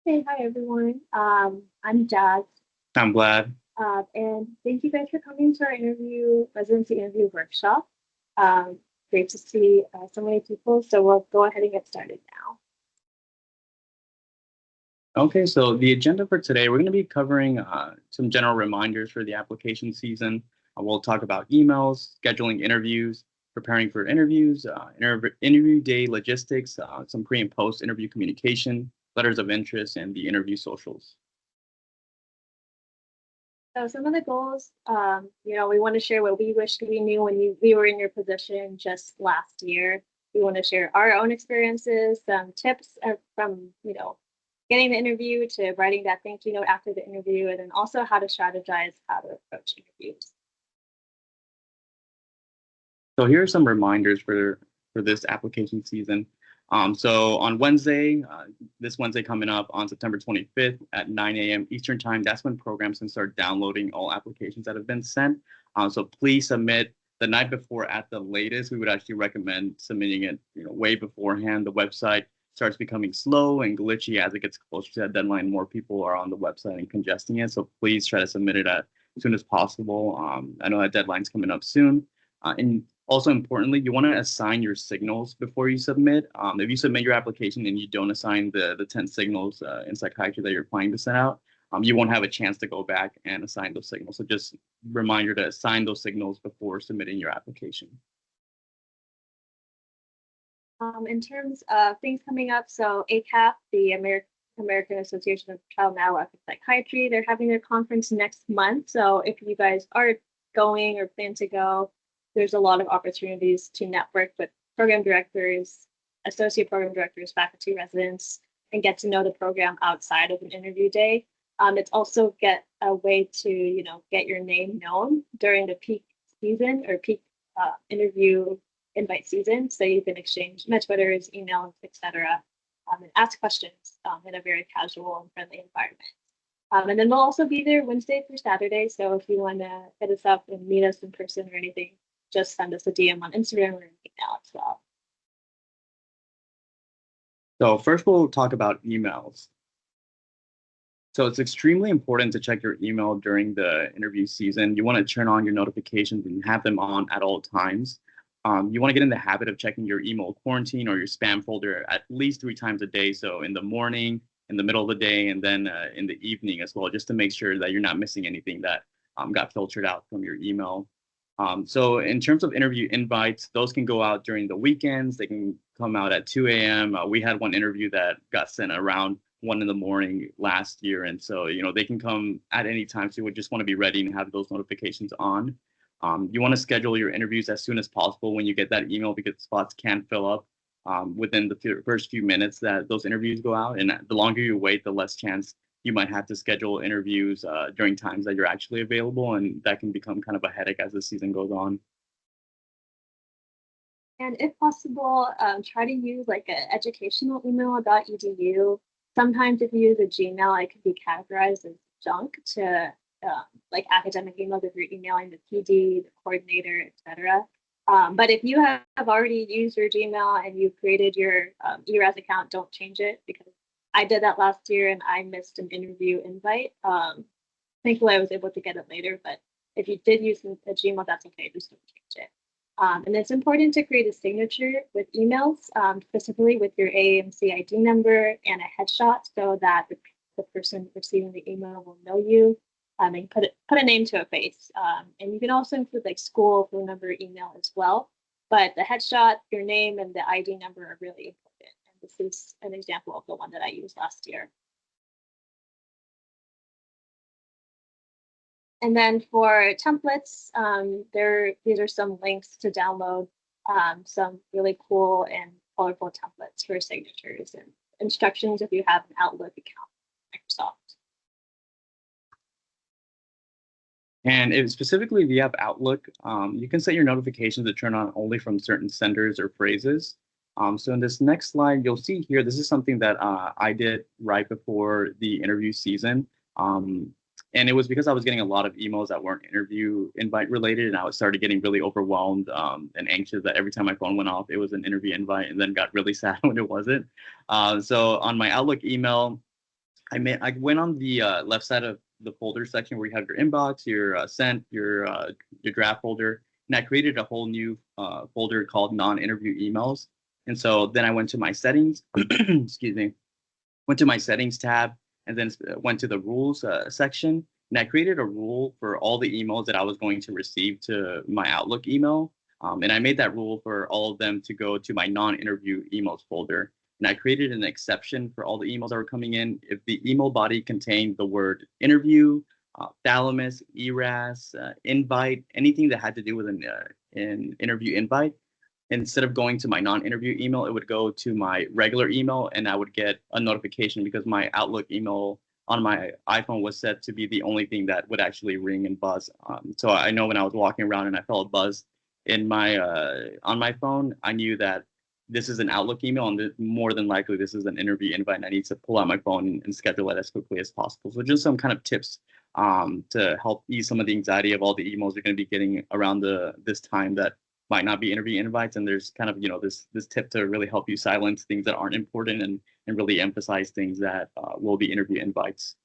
Hey, hi everyone. I'm Jazz, I'm glad. and thank you guys for coming to our residency interview workshop. Um, Great to see so many people. So we'll go ahead and get started now. Okay, so the agenda for today, we're going to be covering some general reminders for the application season. We'll talk about emails, scheduling interviews, preparing for interviews, interview day logistics, some pre and post interview communication, letters of interest, and the interview socials. So some of the goals, we want to share what we wish we knew when we were in your position just last year. We want to share our own experiences, some tips from, getting the interview to writing that thank you note after the interview, and then also how to strategize how to approach interviews. So here are some reminders for this application season. So on Wednesday, this Wednesday coming up on September 25th at 9 a.m. Eastern Time, that's when programs can start downloading all applications that have been sent. So please submit the night before at the latest. We would actually recommend submitting it, way beforehand. The website starts becoming slow and glitchy as it gets closer to that deadline. More people are on the website and congesting it. So please try to submit it as soon as possible. I know that deadline's coming up soon. And also importantly, you want to assign your signals before you submit. If you submit your application and you don't assign the 10 signals in psychiatry that you're planning to send out, you won't have a chance to go back and assign those signals. So just reminder to assign those signals before submitting your application. In terms of things coming up, so ACAP, the American Association of Child and Adolescent Psychiatry, they're having their conference next month. So if you guys are going or plan to go, there's a lot of opportunities to network with program directors, associate program directors, faculty, residents, and get to know the program outside of an interview day. It's also a way to, get your name known during the peak season or peak interview invite season, so you can exchange Twitters, emails, etc., and ask questions in a very casual and friendly environment. And then we'll also be there Wednesday through Saturday. So if you want to hit us up and meet us in person or anything, just send us a DM on Instagram or an email as well. So first we'll talk about emails. So it's extremely important to check your email during the interview season. You want to turn on your notifications and have them on at all times. You want to get in the habit of checking your email quarantine or your spam folder at least 3 times a day. So in the morning, in the middle of the day, and then in the evening as well, just to make sure that you're not missing anything that got filtered out from your email. So in terms of interview invites, those can go out during the weekends. They can come out at 2 a.m. We had one interview that got sent around 1 in the morning last year. And so, they can come at any time. So you would just want to be ready and have those notifications on. You want to schedule your interviews as soon as possible when you get that email because spots can fill up within the first few minutes that those interviews go out. And the longer you wait, the less chance you might have to schedule interviews during times that you're actually available. And that can become kind of a headache as the season goes on. And if possible, try to use like an educational email.edu. Sometimes if you use a Gmail, it could be categorized as junk to like academic emails if you're emailing the PD, the coordinator, etc. But if you have already used your Gmail and you've created your ERAS account, don't change it because I did that last year and I missed an interview invite. Thankfully, I was able to get it later, but if you did use a Gmail, that's okay. Just don't change it. And it's important to create a signature with emails, specifically with your AAMC ID number and a headshot so that the person receiving the email will know you. And put a name to a face. And you can also include like school, phone number, email as well. But the headshot, your name, and the ID number are really important. And this is an example of the one that I used last year. And then for templates, these are some links to download some really cool and colorful templates for signatures and instructions if you have an Outlook account, Microsoft. And if specifically if you have Outlook, you can set your notifications to turn on only from certain senders or phrases. So in this next slide, you'll see here, this is something that I did right before the interview season. And it was because I was getting a lot of emails that weren't interview invite related, and I started getting really overwhelmed and anxious that every time my phone went off, it was an interview invite, and then got really sad when it wasn't. So on my Outlook email, I went on the left side of the folder section where you have your inbox, your sent, your draft folder, and I created a whole new folder called non-interview emails. And so then I went to my settings, excuse me, went to my settings tab, and then went to the rules section. And I created a rule for all the emails that I was going to receive to my Outlook email. And I made that rule for all of them to go to my non-interview emails folder. And I created an exception for all the emails that were coming in. If the email body contained the word interview, thalamus, ERAS, invite, anything that had to do with an interview invite, instead of going to my non-interview email, it would go to my regular email, and I would get a notification because my Outlook email on my iPhone was set to be the only thing that would actually ring and buzz. So I know when I was walking around and I felt a buzz in my on my phone, I knew that this is an Outlook email, and more than likely this is an interview invite, and I need to pull out my phone and schedule it as quickly as possible. So just some kind of tips to help ease some of the anxiety of all the emails you're going to be getting around this time that might not be interview invites. And there's kind of, this tip to really help you silence things that aren't important and really emphasize things that will be interview invites.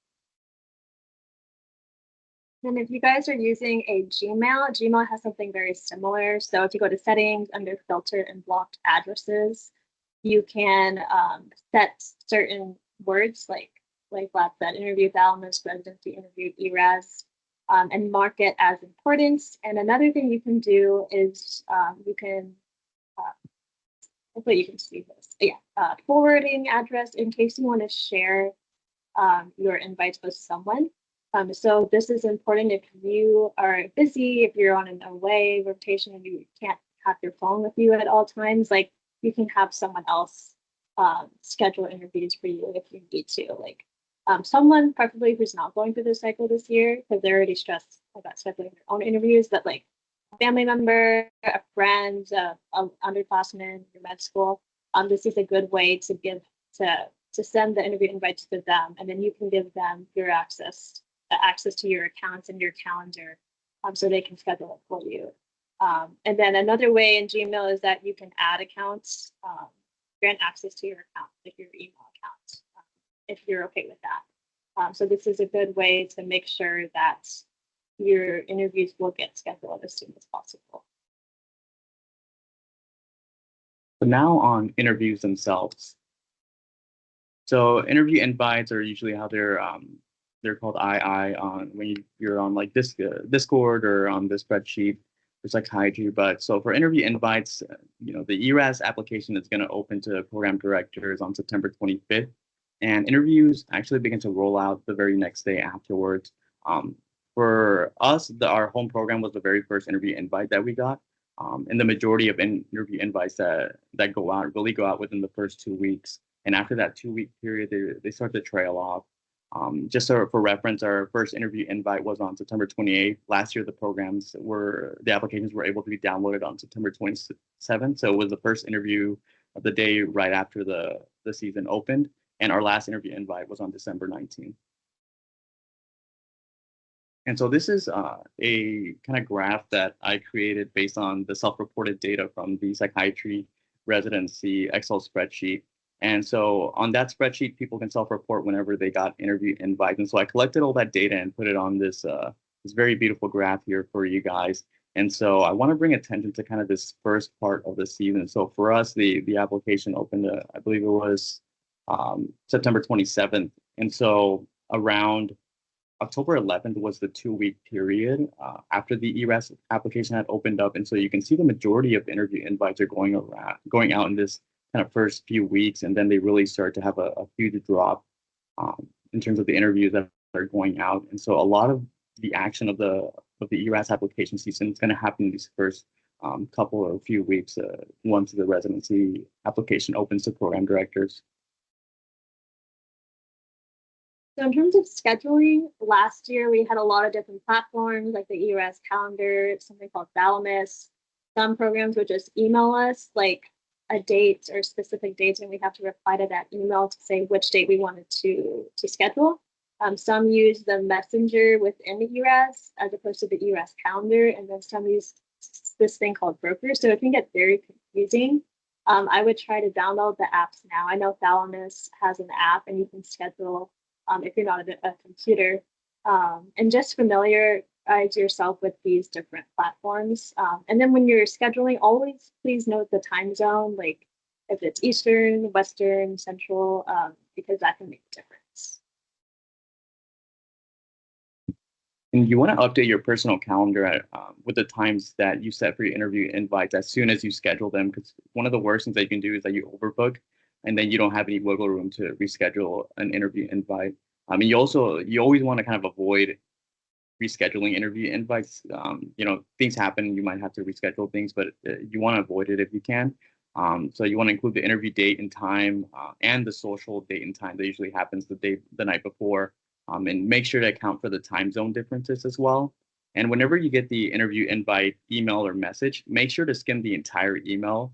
And if you guys are using a Gmail has something very similar. So if you go to settings under filter and blocked addresses, you can set certain words like Vlad said, interview thalamus, residency, interview ERAS, and mark it as important. And another thing you can do is you can, hopefully you can see this. Yeah, forwarding address in case you want to share your invites with someone. So this is important if you are busy, if you're on an away rotation and you can't have your phone with you at all times, like you can have someone else schedule interviews for you if you need to. Like someone preferably who's not going through the cycle this year because they're already stressed about scheduling their own interviews, but like a family member, a friend, an underclassman, your med school. This is a good way to give to send the interview invites to them, and then you can give them your access to your accounts and your calendar, so they can schedule it for you. And then another way in Gmail is that you can add accounts, grant access to your account, like your email account, if you're okay with that. So this is a good way to make sure that your interviews will get scheduled as soon as possible. So now on interviews themselves. So interview invites are usually how they're called II on when you're on like Discord or on the Spreadsheet for psychiatry. But so for interview invites, the ERAS application is going to open to program directors on September 25th, and interviews actually begin to roll out the very next day afterwards. For us, our home program was the very first interview invite that we got, and the majority of interview invites that go out really go out within the first 2 weeks. And after that 2-week period, they start to trail off. Just so for reference, our first interview invite was on September 28th. Last year, the applications were able to be downloaded on September 27th. So it was the first interview of the day right after the season opened. And our last interview invite was on December 19th. And so this is a kind of graph that I created based on the self-reported data from the psychiatry residency Excel spreadsheet. And so on that spreadsheet, people can self-report whenever they got interview invites. And so I collected all that data and put it on this very beautiful graph here for you guys. And so I want to bring attention to kind of this first part of the season. So for us, the application opened, I believe it was September 27th. And so around October 11th was the 2-week period after the ERAS application had opened up. And so you can see the majority of interview invites are going out in this kind of first few weeks, and then they really start to have a huge drop in terms of the interviews that are going out. And so a lot of the action of the ERAS application season is going to happen in these first couple or few weeks once the residency application opens to program directors. So in terms of scheduling, last year we had a lot of different platforms like the ERAS calendar, something called Thalamus. Some programs would just email us like a date or specific dates, and we have to reply to that email to say which date we wanted to schedule. Some use the messenger within the ERAS as opposed to the ERAS calendar, and then some use this thing called Broker. So it can get very confusing. I would try to download the apps now. I know Thalamus has an app, and you can schedule if you're not a computer, and just familiarize yourself with these different platforms. And then when you're scheduling, always please note the time zone, like if it's Eastern, Western, Central, because that can make a difference. And you want to update your personal calendar with the times that you set for your interview invites as soon as you schedule them. Because one of the worst things that you can do is that you overbook, and then you don't have any wiggle room to reschedule an interview invite. I mean, you always want to kind of avoid rescheduling interview invites. Things happen. You might have to reschedule things, but you want to avoid it if you can. So you want to include the interview date and time and the social date and time that usually happens the night before. And make sure to account for the time zone differences as well. And whenever you get the interview invite, email, or message, make sure to skim the entire email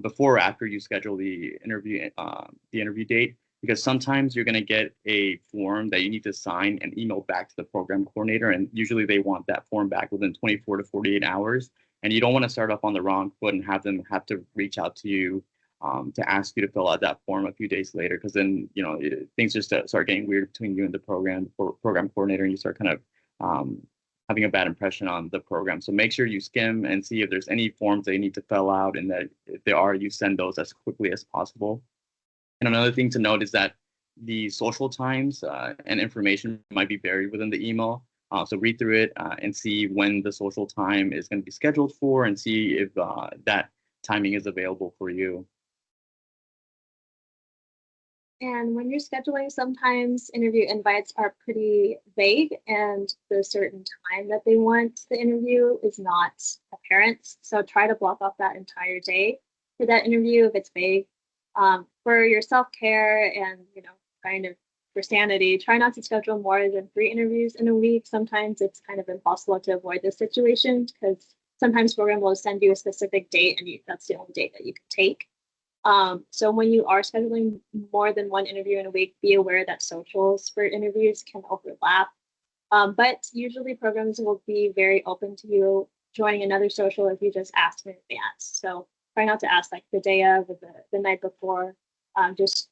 before or after you schedule the interview date, because sometimes you're going to get a form that you need to sign and email back to the program coordinator, and usually they want that form back within 24 to 48 hours. And you don't want to start off on the wrong foot and have them have to reach out to you to ask you to fill out that form a few days later, because then things just start getting weird between you and the program coordinator, and you start kind of having a bad impression on the program. So make sure you skim and see if there's any forms that you need to fill out, and that if there are, you send those as quickly as possible. And another thing to note is that the social times and information might be buried within the email. So read through it and see when the social time is going to be scheduled for, and see if that timing is available for you. And when you're scheduling, sometimes interview invites are pretty vague, and the certain time that they want the interview is not apparent. So try to block off that entire day for that interview if it's vague. For your self-care and, kind of for sanity, try not to schedule more than 3 interviews in a week. Sometimes it's kind of impossible to avoid this situation, because sometimes program will send you a specific date and that's the only date that you can take. So when you are scheduling more than 1 interview in a week, be aware that socials for interviews can overlap. But usually programs will be very open to you joining another social if you just ask in advance. So try not to ask like the day of or the night before. Just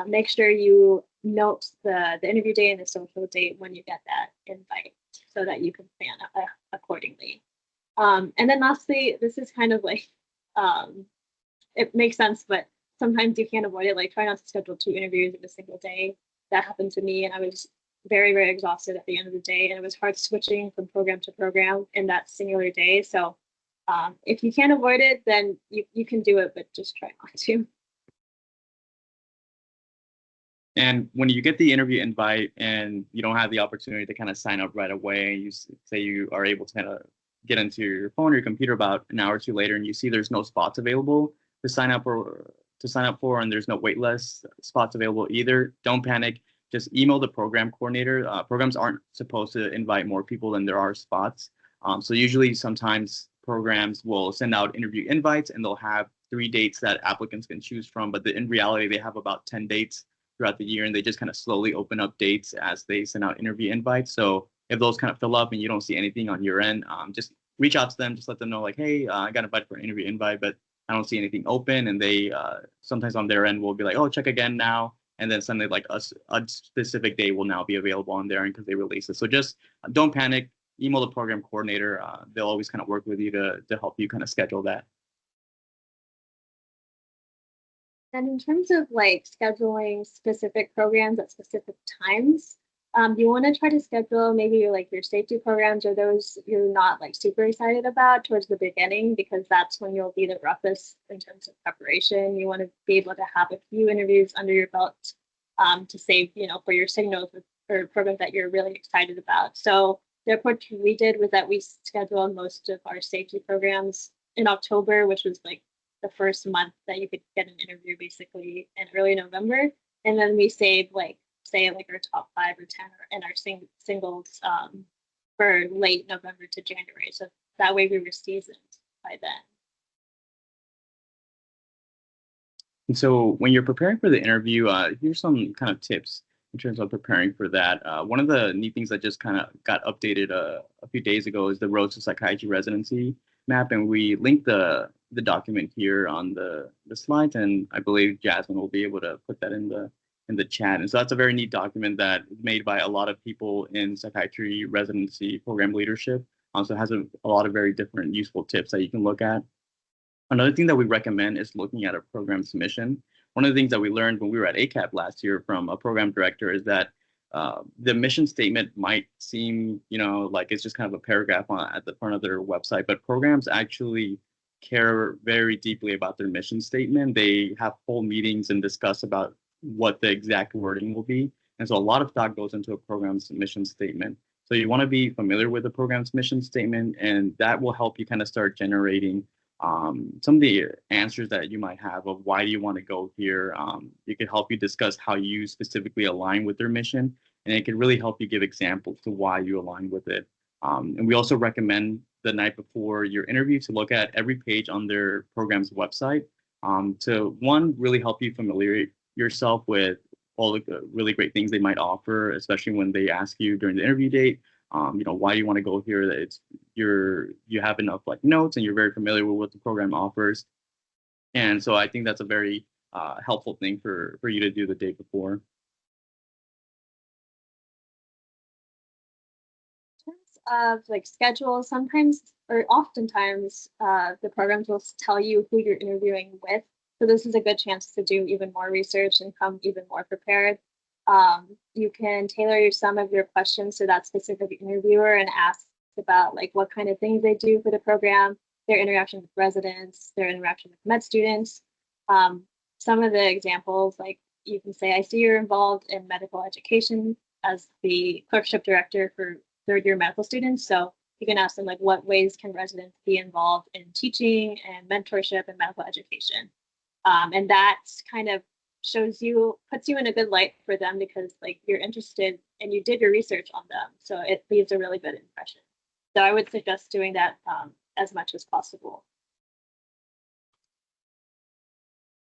make sure you note the interview day and the social date when you get that invite, so that you can plan accordingly. And then lastly, this is kind of like, it makes sense, but sometimes you can't avoid it. Like, try not to schedule 2 interviews in a single day. That happened to me, and I was very, very exhausted at the end of the day, and it was hard switching from program to program in that singular day. So if you can't avoid it, then you can do it, but just try not to. And when you get the interview invite and you don't have the opportunity to kind of sign up right away, and you say you are able to kind of get into your phone or your computer about an hour or 2 later, and you see there's no spots available to sign up for, and there's no wait list spots available either, don't panic. Just email the program coordinator. Programs aren't supposed to invite more people than there are spots. So usually sometimes programs will send out interview invites, and they'll have 3 dates that applicants can choose from. But in reality, they have about 10 dates throughout the year, and they just kind of slowly open up dates as they send out interview invites. So if those kind of fill up and you don't see anything on your end, just reach out to them. Just let them know, like, hey, I got invited for an interview invite, but I don't see anything open. And they sometimes on their end will be like, oh, check again now. And then suddenly like a specific day will now be available on their end because they release it. So just don't panic. Email the program coordinator. They'll always kind of work with you to help you kind of schedule that. And in terms of like scheduling specific programs at specific times, you want to try to schedule maybe your safety programs or those you're not like super excited about towards the beginning, because that's when you'll be the roughest in terms of preparation. You want to be able to have a few interviews under your belt to save, for your signals or programs that you're really excited about. So the approach we did was that we scheduled most of our safety programs in October, which was like the first month that you could get an interview basically in early November. And then we saved our top 5 or 10 and our singles for late November to January. So that way we were seasoned by then. And so when you're preparing for the interview, here's some kind of tips in terms of preparing for that. One of the neat things that just kind of got updated a few days ago is the Road to Psychiatry Residency map. And we linked the document here on the slides, and I believe Jasmine will be able to put that in the in the chat. And so that's a very neat document that is made by a lot of people in psychiatry residency program leadership. So it has a lot of very different useful tips that you can look at. Another thing that we recommend is looking at a program submission. One of the things that we learned when we were at ACAP last year from a program director is that the mission statement might seem, like it's just kind of a paragraph at the front of their website, but programs actually care very deeply about their mission statement. They have full meetings and discuss about what the exact wording will be. And so a lot of thought goes into a program's mission statement. So you want to be familiar with the program's mission statement, and that will help you kind of start generating some of the answers that you might have of why do you want to go here. It could help you discuss how you specifically align with their mission, and it can really help you give examples to why you align with it. And we also recommend the night before your interview to look at every page on their program's website to, one, really help you familiarize yourself with all the really great things they might offer, especially when they ask you during the interview date, why do you want to go here? That you have enough like notes and you're very familiar with what the program offers. And so I think that's a very helpful thing for you to do the day before. In terms of like schedule, sometimes or oftentimes the programs will tell you who you're interviewing with. So this is a good chance to do even more research and come even more prepared. You can tailor some of your questions to that specific interviewer and ask about like what kind of things they do for the program, their interaction with residents, their interaction with med students. Some of the examples, like you can say, I see you're involved in medical education as the clerkship director for third-year medical students. So you can ask them like, what ways can residents be involved in teaching and mentorship and medical education? And that kind of puts you in a good light for them because like you're interested and you did your research on them. So it leaves a really good impression. So I would suggest doing that as much as possible.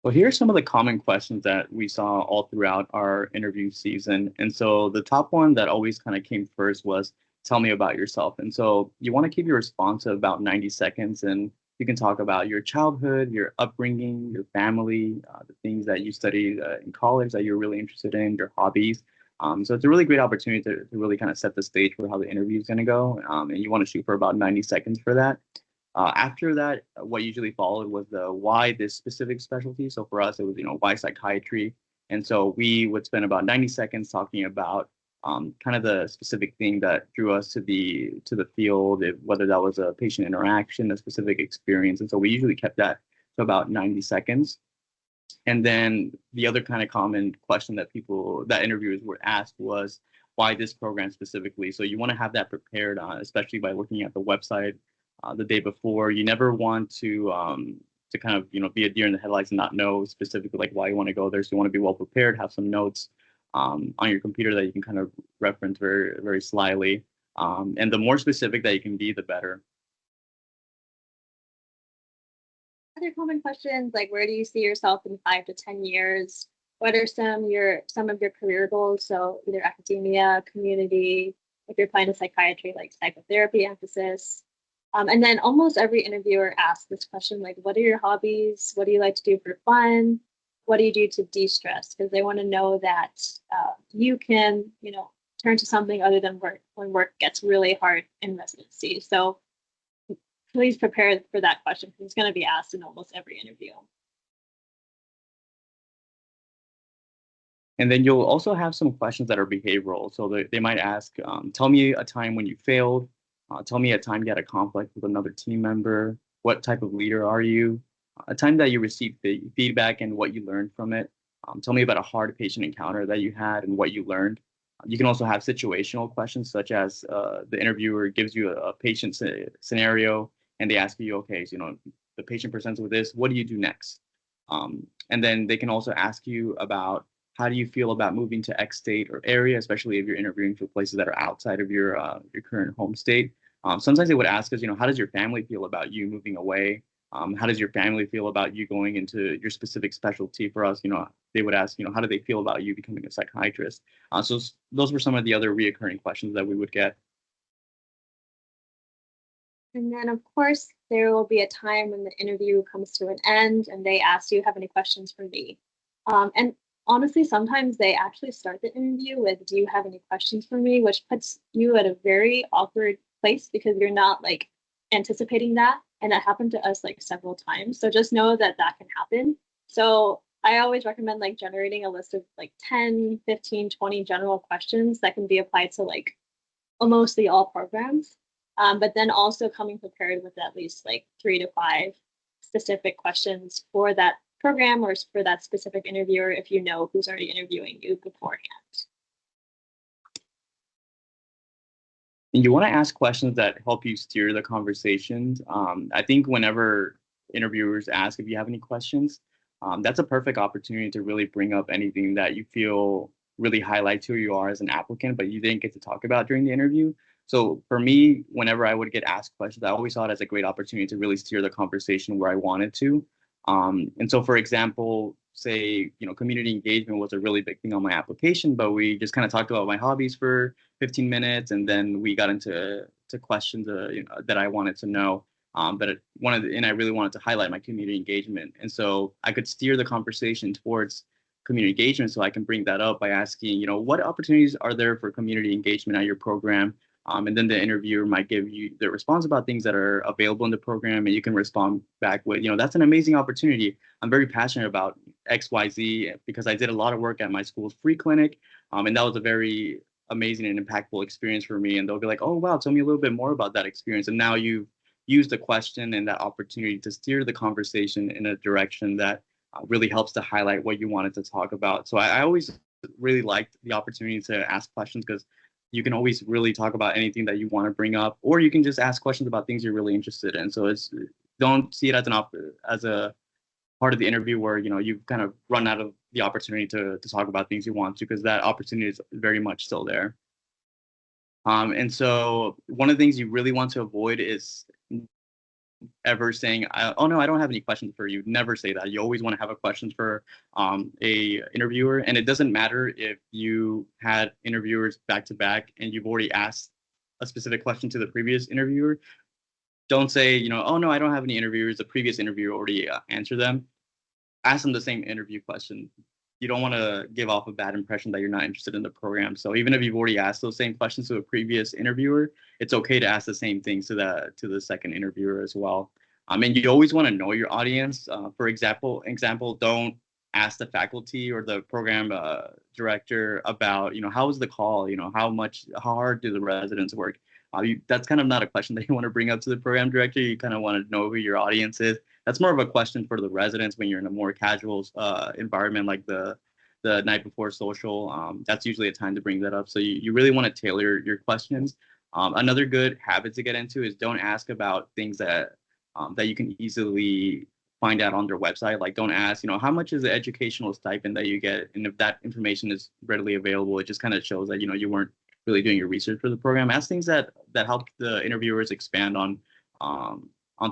Well, here are some of the common questions that we saw all throughout our interview season. And so the top one that always kind of came first was, tell me about yourself. And so you want to keep your response to about 90 seconds, and you can talk about your childhood, your upbringing, your family, the things that you studied in college that you're really interested in, your hobbies. So it's a really great opportunity to really kind of set the stage for how the interview is going to go. And you want to shoot for about 90 seconds for that. After that, what usually followed was the why this specific specialty. So for us, it was, why psychiatry. And so we would spend about 90 seconds talking about kind of the specific thing that drew us to the field, whether that was a patient interaction, a specific experience. And so we usually kept that to about 90 seconds. And then the other kind of common question that interviewers were asked was, why this program specifically? So you want to have that prepared, especially by looking at the website the day before. You never want to kind of, be a deer in the headlights and not know specifically like why you want to go there. So you want to be well prepared, have some notes on your computer that you can kind of reference very, very slyly. And the more specific that you can be, the better. Other common questions like, where do you see yourself in 5 to 10 years? What are some of your career goals? So either academia, community, if you're applying to psychiatry, like psychotherapy emphasis. And then almost every interviewer asks this question, like, what are your hobbies? What do you like to do for fun? What do you do to de-stress? Because they want to know that you can, turn to something other than work when work gets really hard in residency. So please prepare for that question because it's going to be asked in almost every interview. And then you'll also have some questions that are behavioral. So they might ask, tell me a time when you failed. Tell me a time you had a conflict with another team member. What type of leader are you? A time that you received feedback and what you learned from it. Tell me about a hard patient encounter that you had and what you learned. You can also have situational questions, such as the interviewer gives you a patient scenario and they ask you, okay, so, the patient presents with this, what do you do next? And then they can also ask you about, how do you feel about moving to X state or area, especially if you're interviewing for places that are outside of your current home state. Sometimes they would ask us, how does your family feel about you moving away? How does your family feel about you going into your specific specialty? For us, they would ask, how do they feel about you becoming a psychiatrist? So those were some of the other reoccurring questions that we would get. And then, of course, there will be a time when the interview comes to an end and they ask, do you have any questions for me? And honestly, sometimes they actually start the interview with, "Do you have any questions for me?" Which puts you at a very awkward place because you're not like anticipating that. And that happened to us like several times. So just know that that can happen. So I always recommend like generating a list of like 10, 15, 20 general questions that can be applied to like mostly all programs. But then also coming prepared with at least like 3 to 5 specific questions for that program or for that specific interviewer if you know who's already interviewing you beforehand. And you want to ask questions that help you steer the conversations. I think whenever interviewers ask if you have any questions, that's a perfect opportunity to really bring up anything that you feel really highlights who you are as an applicant, but you didn't get to talk about during the interview. So for me, whenever I would get asked questions, I always saw it as a great opportunity to really steer the conversation where I wanted to. And so, for example, say, community engagement was a really big thing on my application, but we just kind of talked about my hobbies for 15 minutes, and then we got into questions that I wanted to know. And I really wanted to highlight my community engagement, and so I could steer the conversation towards community engagement. So I can bring that up by asking, what opportunities are there for community engagement at your program? And then the interviewer might give you the response about things that are available in the program, and you can respond back with, that's an amazing opportunity. I'm very passionate about XYZ because I did a lot of work at my school's free clinic, and that was a very amazing and impactful experience for me. And they'll be like, "Oh, wow, tell me a little bit more about that experience." And now you've used the question and that opportunity to steer the conversation in a direction that really helps to highlight what you wanted to talk about. So I always really liked the opportunity to ask questions because you can always really talk about anything that you want to bring up, or you can just ask questions about things you're really interested in. So don't see it as as a part of the interview where you've kind of run out of the opportunity to talk about things you want to, because that opportunity is very much still there. And so one of the things you really want to avoid is ever saying, "Oh no, I don't have any questions for you." Never say that. You always want to have a questions for a interviewer, and it doesn't matter if you had interviewers back to back and you've already asked a specific question to the previous interviewer. Don't say, "Oh no, I don't have any interviewers. The previous interviewer already answered them." Ask them the same interview question. You don't want to give off a bad impression that you're not interested in the program. So even if you've already asked those same questions to a previous interviewer, it's okay to ask the same things to the second interviewer as well. And you always want to know your audience. For example, don't ask the faculty or the program director about, how was the call? How hard do the residents work? That's kind of not a question that you want to bring up to the program director. You kind of want to know who your audience is. That's more of a question for the residents when you're in a more casual environment like the night before social. That's usually a time to bring that up. So you really want to tailor your questions. Another good habit to get into is don't ask about things that you can easily find out on their website. Like, don't ask, how much is the educational stipend that you get? And if that information is readily available, it just kind of shows that, you weren't really doing your research for the program. Ask things that help the interviewers expand on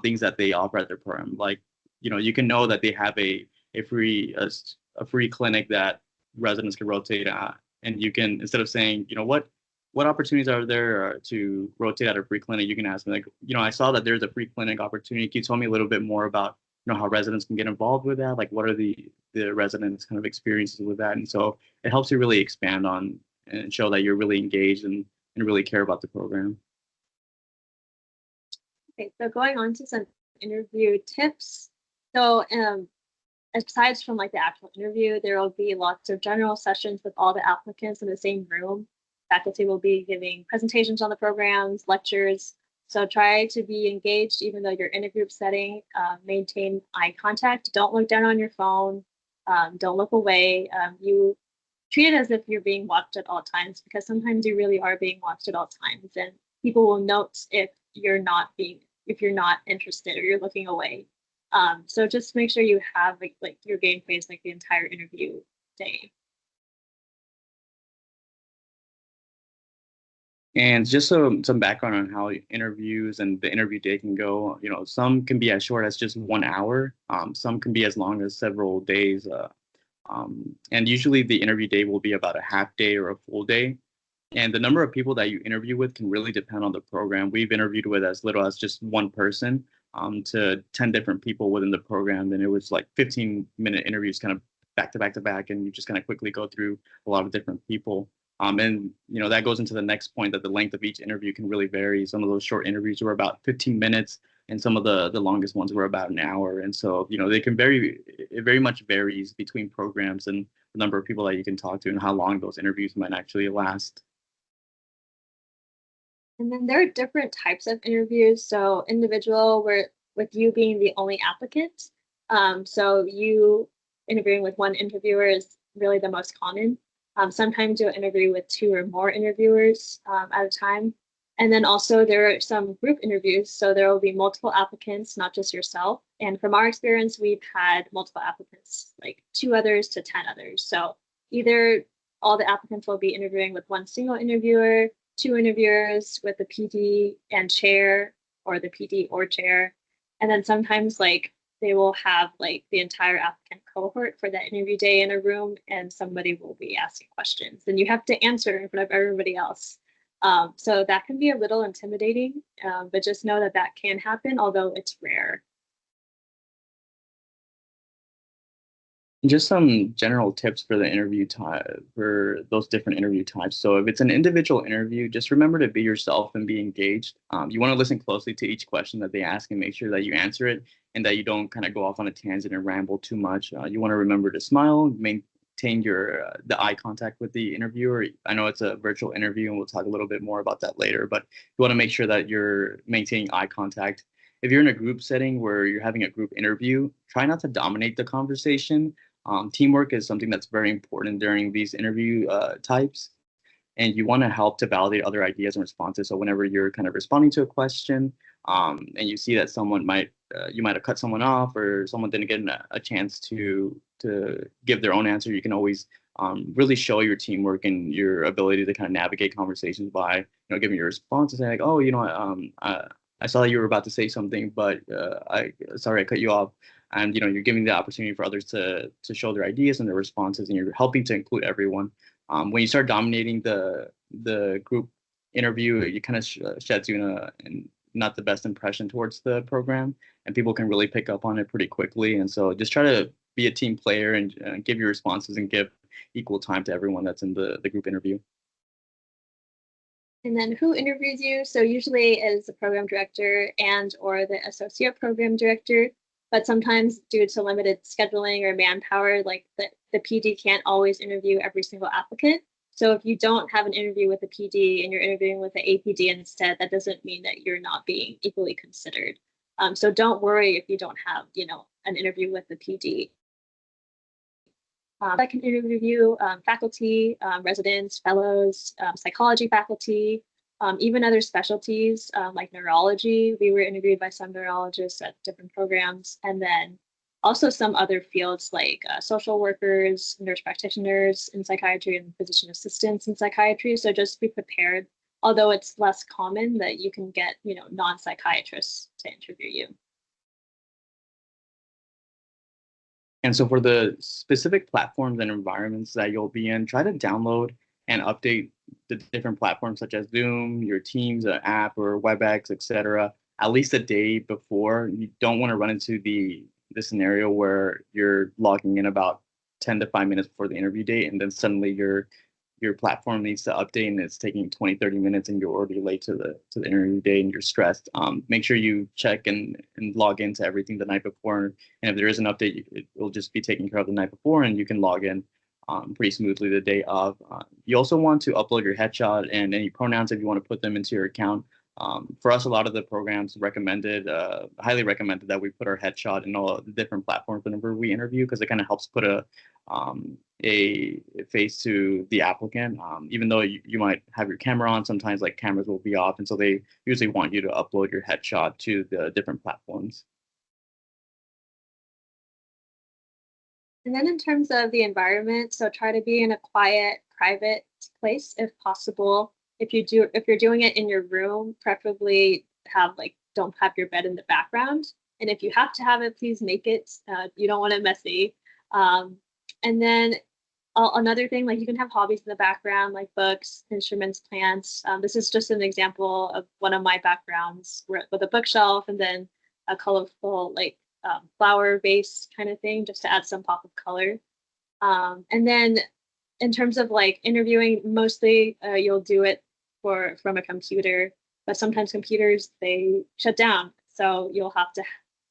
things that they offer at their program. Like, you can know that they have a free clinic that residents can rotate at, and you can, instead of saying, what opportunities are there to rotate at a free clinic, you can ask them, like, I saw that there's a free clinic opportunity. Can you tell me a little bit more about, how residents can get involved with that? Like, what are the residents' kind of experiences with that? And so it helps you really expand on and show that you're really engaged and really care about the program. Okay, so going on to some interview tips. So aside from like the actual interview, there will be lots of general sessions with all the applicants in the same room. Faculty will be giving presentations on the programs, lectures. So try to be engaged even though you're in a group setting. Maintain eye contact. Don't look down on your phone. Don't look away. You treat it as if you're being watched at all times, because sometimes you really are being watched at all times, and people will note if you're not interested or you're looking away. So just make sure you have like your game face like the entire interview day. And just some background on how interviews and the interview day can go. Some can be as short as just 1 hour. Some can be as long as several days. And usually the interview day will be about a half day or a full day. And the number of people that you interview with can really depend on the program. We've interviewed with as little as just one person to 10 different people within the program. And it was like 15-minute interviews kind of back to back to back, and you just kind of quickly go through a lot of different people. And that goes into the next point, that the length of each interview can really vary. Some of those short interviews were about 15 minutes, and some of the longest ones were about an hour. And so they can it very much varies between programs and the number of people that you can talk to and how long those interviews might actually last. And then there are different types of interviews. So individual, where with you being the only applicant. So you interviewing with one interviewer is really the most common. Sometimes you'll interview with two or more interviewers at a time. And then also there are some group interviews. So there will be multiple applicants, not just yourself. And from our experience, we've had multiple applicants, like 2 others to 10 others. So either all the applicants will be interviewing with one single interviewer, 2 interviewers with the PD and chair, or the PD or chair. And then sometimes they will have the entire applicant cohort for that interview day in a room, and somebody will be asking questions and you have to answer in front of everybody else. So that can be a little intimidating, but just know that that can happen, although it's rare. Just some general tips for the interview type, for those different interview types. So if it's an individual interview, just remember to be yourself and be engaged. You want to listen closely to each question that they ask and make sure that you answer it, and that you don't kind of go off on a tangent and ramble too much. You want to remember to smile, maintain your the eye contact with the interviewer. I know it's a virtual interview, and we'll talk a little bit more about that later, but you want to make sure that you're maintaining eye contact. If you're in a group setting where you're having a group interview, try not to dominate the conversation. Teamwork is something that's very important during these interview types, and you want to help to validate other ideas and responses. So whenever you're kind of responding to a question, and you see that you might have cut someone off, or someone didn't get a chance to give their own answer, you can always really show your teamwork and your ability to kind of navigate conversations by giving your response and saying oh, I saw that you were about to say something, but sorry I cut you off. And you're giving the opportunity for others to show their ideas and their responses, and you're helping to include everyone. When you start dominating the group interview, it kind of sheds you in not the best impression towards the program, and people can really pick up on it pretty quickly. And so just try to be a team player and give your responses and give equal time to everyone that's in the group interview. And then who interviews you? So usually it is the program director and or the associate program director. But sometimes due to limited scheduling or manpower, the PD can't always interview every single applicant. So if you don't have an interview with the PD and you're interviewing with the APD instead, that doesn't mean that you're not being equally considered. So don't worry if you don't have, an interview with the PD. I can interview faculty, residents, fellows, psychology faculty, even other specialties like neurology. We were interviewed by some neurologists at different programs, and then also some other fields like social workers, nurse practitioners in psychiatry, and physician assistants in psychiatry. So just be prepared, although it's less common, that you can get non-psychiatrists to interview you. And so for the specific platforms and environments that you'll be in, try to download and update the different platforms such as Zoom, your Teams app, or WebEx, etc., at least a day before. You don't want to run into the scenario where you're logging in about 10 to 5 minutes before the interview date, and then suddenly your platform needs to update and it's taking 20, 30 minutes and you're already late to the interview day and you're stressed. Make sure you check and log into everything the night before. And if there is an update, it will just be taken care of the night before, and you can log in pretty smoothly the day of. You also want to upload your headshot and any pronouns if you want to put them into your account. For us, a lot of the programs highly recommended that we put our headshot in all the different platforms whenever we interview, because it kind of helps put a face to the applicant. Even though you might have your camera on, sometimes cameras will be off, and so they usually want you to upload your headshot to the different platforms. And then in terms of the environment, so try to be in a quiet, private place if possible. If you're doing it in your room, preferably don't have your bed in the background. And if you have to have it, please make it. You don't want it messy. And then another thing, you can have hobbies in the background, like books, instruments, plants. This is just an example of one of my backgrounds with a bookshelf and then a colorful flower vase kind of thing, just to add some pop of color. And then in terms of like interviewing, mostly you'll do it from a computer, but sometimes computers they shut down. So you'll have to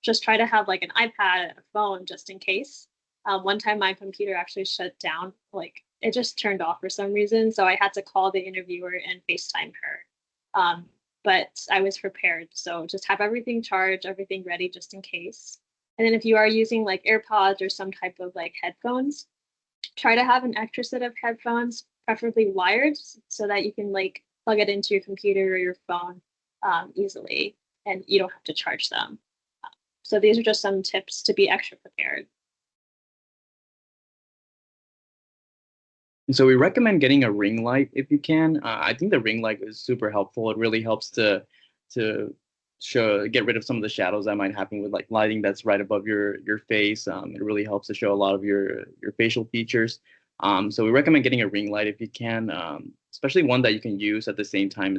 just try to have like an iPad, a phone, just in case. One time my computer actually shut down, like it just turned off for some reason. So I had to call the interviewer and FaceTime her. But I was prepared. So just have everything charged, everything ready just in case. And then if you are using like AirPods or some type of like headphones, try to have an extra set of headphones, preferably wired, so that you can like plug it into your computer or your phone easily and you don't have to charge them. So these are just some tips to be extra prepared. And so we recommend getting a ring light if you can. I think the ring light is super helpful. It really helps to get rid of some of the shadows that might happen with like lighting that's right above your face. It really helps to show a lot of your facial features. So we recommend getting a ring light if you can, especially one that you can use at the same time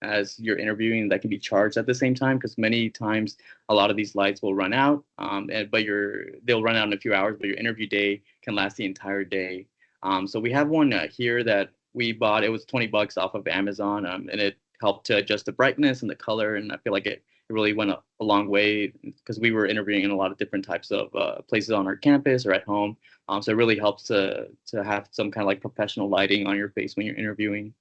as you're interviewing that can be charged at the same time, because many times a lot of these lights will run out, they'll run out in a few hours, but your interview day can last the entire day. So we have one here that we bought. It was $20 off of Amazon, and it helped to adjust the brightness and the color. And I feel like it really went a long way because we were interviewing in a lot of different types of places on our campus or at home. So it really helps to have some kind of like professional lighting on your face when you're interviewing.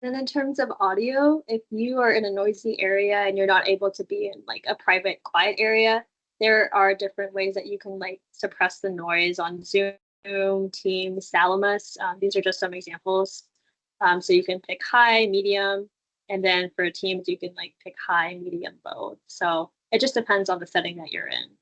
Then in terms of audio, if you are in a noisy area and you're not able to be in like a private, quiet area, there are different ways that you can like suppress the noise on Zoom, Teams, Salamis. These are just some examples. So you can pick high, medium, and then for Teams, you can like pick high, medium, low. So it just depends on the setting that you're in.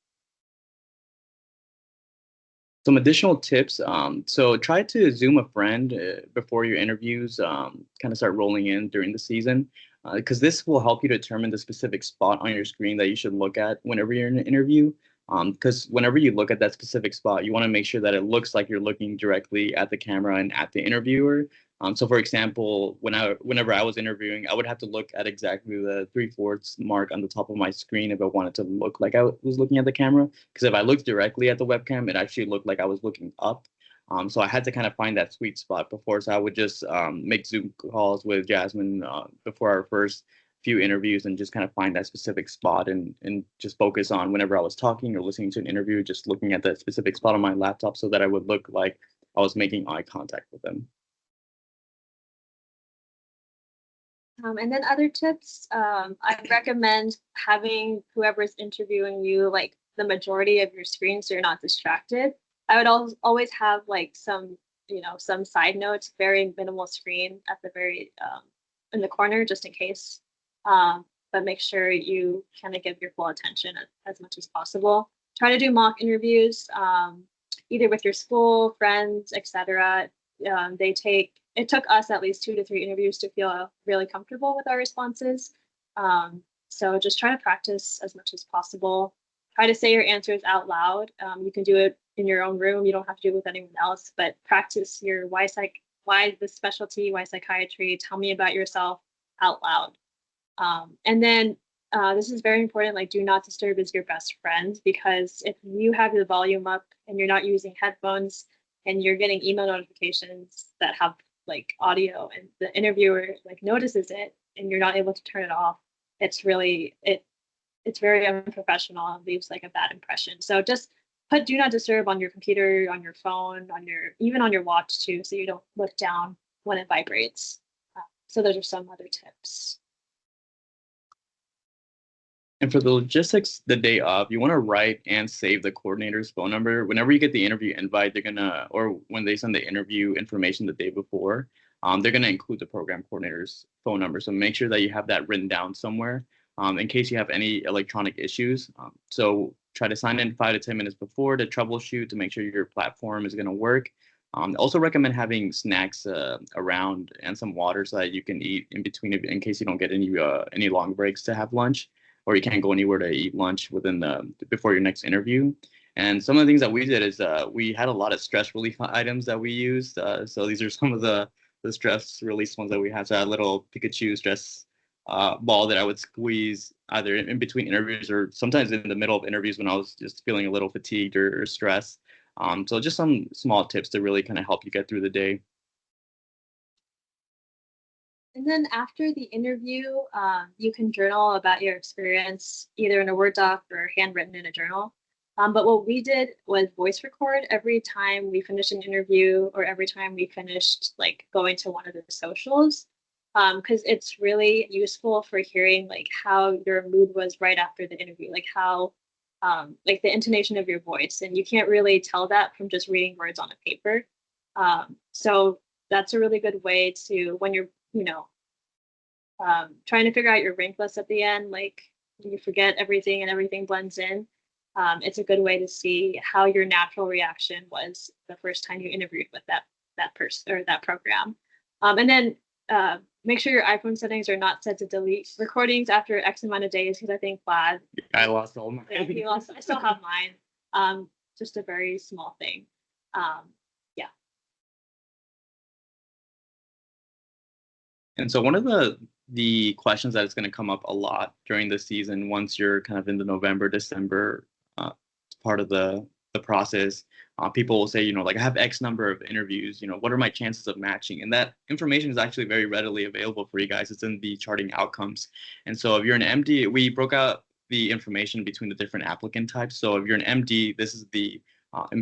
Some additional tips. So try to Zoom a friend before your interviews kind of start rolling in during the season, because this will help you determine the specific spot on your screen that you should look at whenever you're in an interview. Because whenever you look at that specific spot, you want to make sure that it looks like you're looking directly at the camera and at the interviewer. So for example, whenever I was interviewing, I would have to look at exactly the 3/4 mark on the top of my screen if I wanted to look like I was looking at the camera. Because if I looked directly at the webcam, it actually looked like I was looking up. So I had to kind of find that sweet spot before. So I would just make Zoom calls with Jasmine before our first few interviews and just kind of find that specific spot and just focus on whenever I was talking or listening to an interview, just looking at that specific spot on my laptop so that I would look like I was making eye contact with them. And then other tips, I'd recommend having whoever's interviewing you like the majority of your screen so you're not distracted. I would always have like some side notes, very minimal screen at the very in the corner just in case. But make sure you kind of give your full attention as much as possible. Try to do mock interviews, either with your school, friends, etc. It took us at least 2 to 3 interviews to feel really comfortable with our responses. So just try to practice as much as possible. Try to say your answers out loud. You can do it in your own room. You don't have to do it with anyone else, but practice your why the specialty, why psychiatry, tell me about yourself out loud. And then this is very important, like do not disturb is your best friend, because if you have the volume up and you're not using headphones and you're getting email notifications that have like audio and the interviewer like notices it and you're not able to turn it off, it's very unprofessional and leaves like a bad impression. So just put do not disturb on your computer, on your phone, even on your watch too, so you don't look down when it vibrates. So those are some other tips. And for the logistics the day of, you want to write and save the coordinator's phone number. Whenever you get the interview invite, or when they send the interview information the day before, they're gonna include the program coordinator's phone number. So make sure that you have that written down somewhere in case you have any electronic issues. So try to sign in 5 to 10 minutes before to troubleshoot to make sure your platform is gonna work. Also recommend having snacks around and some water so that you can eat in between in case you don't get any long breaks to have lunch, or you can't go anywhere to eat lunch before your next interview. And some of the things that we did is we had a lot of stress relief items that we used. So these are some of the stress release ones that we had. So a little Pikachu stress ball that I would squeeze either in between interviews or sometimes in the middle of interviews when I was just feeling a little fatigued or stressed. So just some small tips to really kind of help you get through the day. And then after the interview, you can journal about your experience either in a Word doc or handwritten in a journal. But what we did was voice record every time we finished an interview or every time we finished like going to one of the socials. Because it's really useful for hearing like how your mood was right after the interview, like how like the intonation of your voice. And you can't really tell that from just reading words on a paper. So that's a really good way to when you're trying to figure out your rank list at the end, like you forget everything and everything blends in. It's a good way to see how your natural reaction was the first time you interviewed with that person or that program. And then make sure your iPhone settings are not set to delete recordings after X amount of days because I think Vlad. I lost all mine. Yeah, he lost. I still have mine. Just a very small thing. Yeah. And so one of the questions that is going to come up a lot during the season, once you're kind of in the November, December part of the process, people will say, like I have X number of interviews, what are my chances of matching? And that information is actually very readily available for you guys. It's in the charting outcomes. And so if you're an MD, we broke out the information between the different applicant types. So if you're an MD, this is the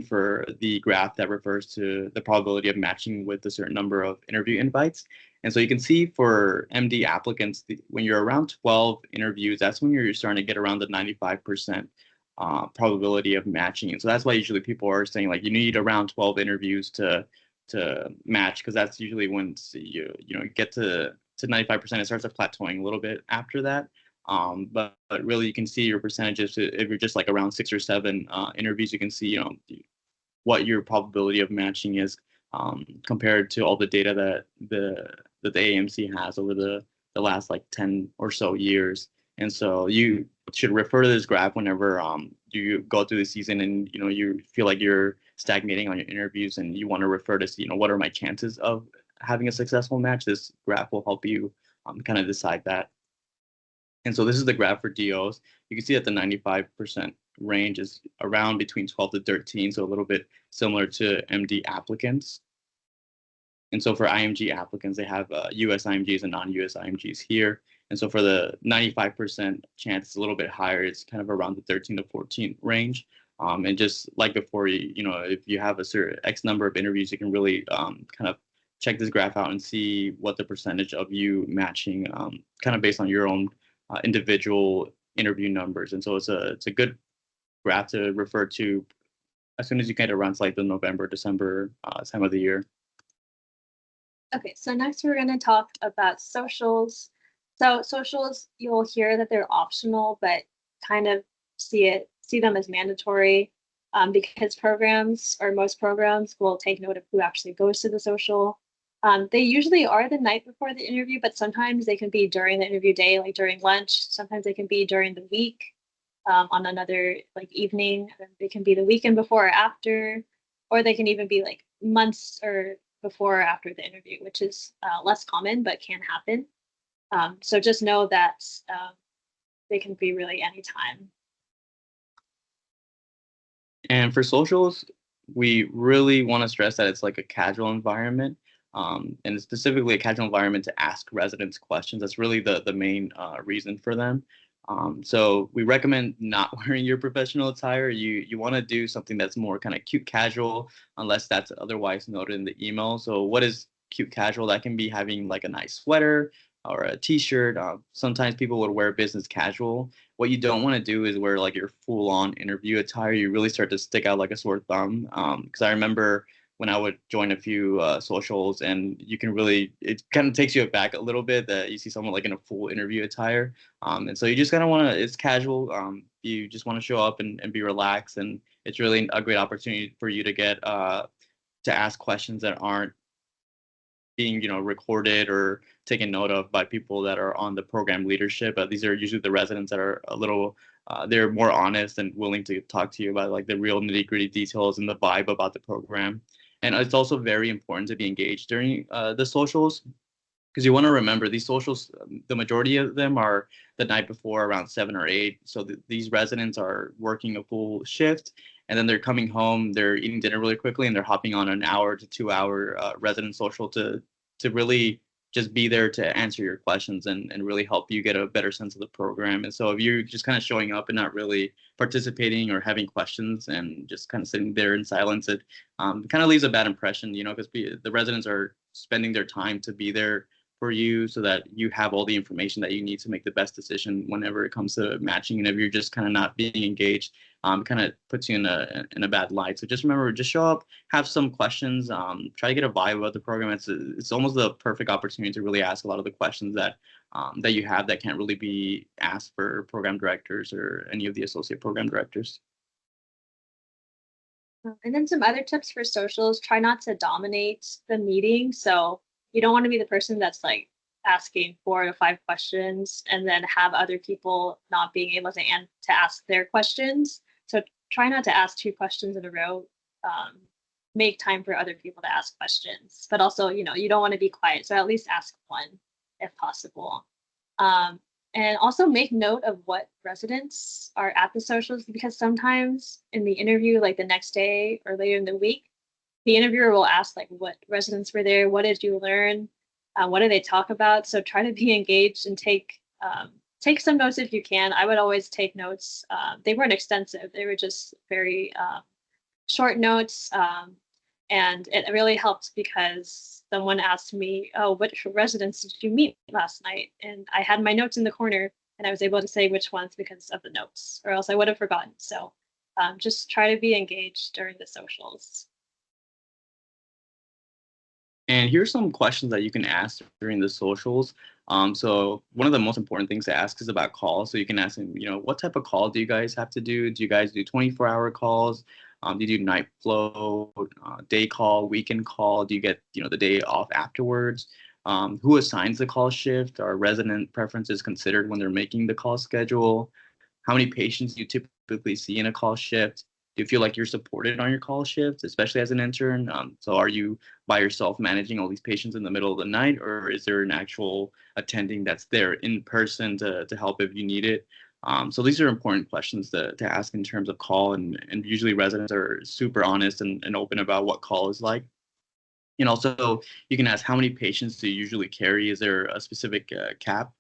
for the graph that refers to the probability of matching with a certain number of interview invites. And so you can see for MD applicants, when you're around 12 interviews, that's when you're starting to get around the 95% probability of matching. And so that's why usually people are saying like you need around 12 interviews to match, because that's usually when you get to 95%, it starts plateauing a little bit after that. But really you can see your percentages if you're just like around 6 or 7 interviews. You can see what your probability of matching is compared to all the data that the AMC has over the last like 10 or so years. And so you should refer to this graph whenever you go through the season and you feel like you're stagnating on your interviews and you want to refer to see what are my chances of having a successful match. This graph will help you kind of decide that. And so this is the graph for DOs. You can see that the 95% range is around between 12 to 13, so a little bit similar to MD applicants. And so for IMG applicants, they have US IMGs and non-US IMGs here. And so for the 95% chance, it's a little bit higher. It's kind of around the 13 to 14 range. And just like before, if you have a certain X number of interviews, you can really kind of check this graph out and see what the percentage of you matching kind of based on your own individual interview numbers. And so it's a good graph to refer to as soon as you get around like the November, December time of the year. Okay, so next we're going to talk about socials. So socials, you'll hear that they're optional, but kind of see them as mandatory because programs or most programs will take note of who actually goes to the social. They usually are the night before the interview, but sometimes they can be during the interview day, like during lunch. Sometimes they can be during the week on another like evening. They can be the weekend before or after, or they can even be like months or before or after the interview, which is less common but can happen. So just know that they can be really anytime. And for socials, we really want to stress that it's like a casual environment, and specifically a casual environment to ask residents questions. That's really the main reason for them. So we recommend not wearing your professional attire. You want to do something that's more kind of cute casual, unless that's otherwise noted in the email. So what is cute casual? That can be having like a nice sweater or a t-shirt. Sometimes people would wear business casual. What you don't want to do is wear like your full-on interview attire. You really start to stick out like a sore thumb. Because I remember when I would join a few socials, and you can really, it kind of takes you aback a little bit that you see someone like in a full interview attire. And so you just kind of want to, it's casual. You just want to show up and be relaxed. And it's really a great opportunity for you to get to ask questions that aren't being recorded or taken note of by people that are on the program leadership. These are usually the residents that are a little they're more honest and willing to talk to you about like the real nitty-gritty details and the vibe about the program. And it's also very important to be engaged during the socials. because you want to remember these socials, the majority of them are the night before around 7 or 8. So these residents are working a full shift, and then they're coming home, they're eating dinner really quickly, and they're hopping on an hour to 2 hour resident social to really just be there to answer your questions and really help you get a better sense of the program. And so if you're just kind of showing up and not really participating or having questions and just kind of sitting there in silence, it kind of leaves a bad impression, because the residents are spending their time to be there for you so that you have all the information that you need to make the best decision whenever it comes to matching. And if you're just kind of not being engaged, kind of puts you in a bad light. So just remember, just show up, have some questions, try to get a vibe about the program. It's almost the perfect opportunity to really ask a lot of the questions that you have that can't really be asked for program directors or any of the associate program directors. And then some other tips for socials: try not to dominate the meeting. So you don't want to be the person that's like asking 4 to 5 questions and then have other people not being able to ask their questions. So try not to ask 2 questions in a row. Make time for other people to ask questions, but also, you don't want to be quiet. So at least ask one if possible. And also make note of what residents are at the socials, because sometimes in the interview, like the next day or later in the week, the interviewer will ask like what residents were there, what did you learn, what do they talk about. So try to be engaged and take some notes if you can. I would always take notes. They weren't extensive; they were just very short notes, and it really helped because someone asked me, "Oh, which residents did you meet last night?" And I had my notes in the corner, and I was able to say which ones because of the notes, or else I would have forgotten. So just try to be engaged during the socials. And here's some questions that you can ask during the socials. So one of the most important things to ask is about calls. So you can ask them, what type of call do you guys have to do? Do you guys do 24-hour calls? Do you do night flow, day call, weekend call? Do you get, the day off afterwards? Who assigns the call shift? Are resident preferences considered when they're making the call schedule? How many patients do you typically see in a call shift? Do you feel like you're supported on your call shift, especially as an intern? So are you by yourself managing all these patients in the middle of the night, or is there an actual attending that's there in person to help if you need it? So these are important questions to ask in terms of call, and usually residents are super honest and open about what call is like. And also, you can ask how many patients do you usually carry? Is there a specific cap?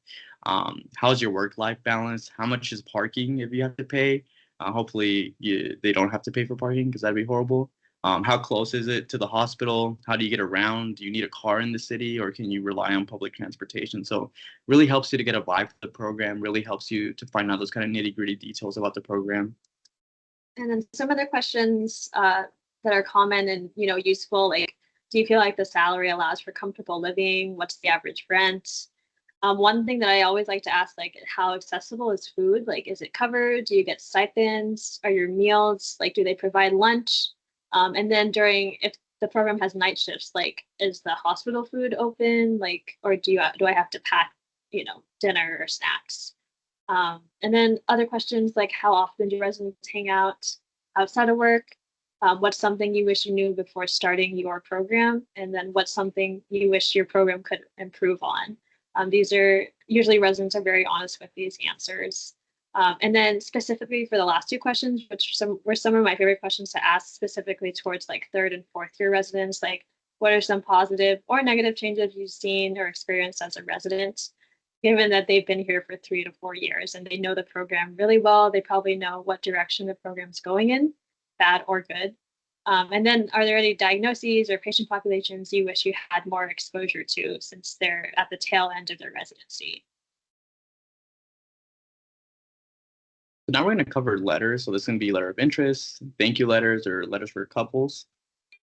How's your work-life balance? How much is parking if you have to pay? Hopefully, they don't have to pay for parking because that'd be horrible. How close is it to the hospital? How do you get around? Do you need a car in the city, or can you rely on public transportation? So really helps you to get a vibe for the program, really helps you to find out those kind of nitty-gritty details about the program. And then some other questions that are common and useful, like, do you feel like the salary allows for comfortable living? What's the average rent? One thing that I always like to ask, like, how accessible is food? Like, is it covered? Do you get stipends? Are your meals, like, do they provide lunch? And then if the program has night shifts, like, is the hospital food open? Like, or do I have to pack, dinner or snacks? And then other questions like, how often do residents hang out outside of work? What's something you wish you knew before starting your program? And then what's something you wish your program could improve on? These are usually residents are very honest with these answers. And then specifically for the last 2 questions, which were some of my favorite questions to ask specifically towards like 3rd and 4th year residents, like, what are some positive or negative changes you've seen or experienced as a resident, given that they've been here for 3 to 4 years and they know the program really well? They probably know what direction the program's going in, bad or good. And then are there any diagnoses or patient populations you wish you had more exposure to since they're at the tail end of their residency? So now we're going to cover letters. So this is going to be letter of interest, thank you letters, or letters for couples.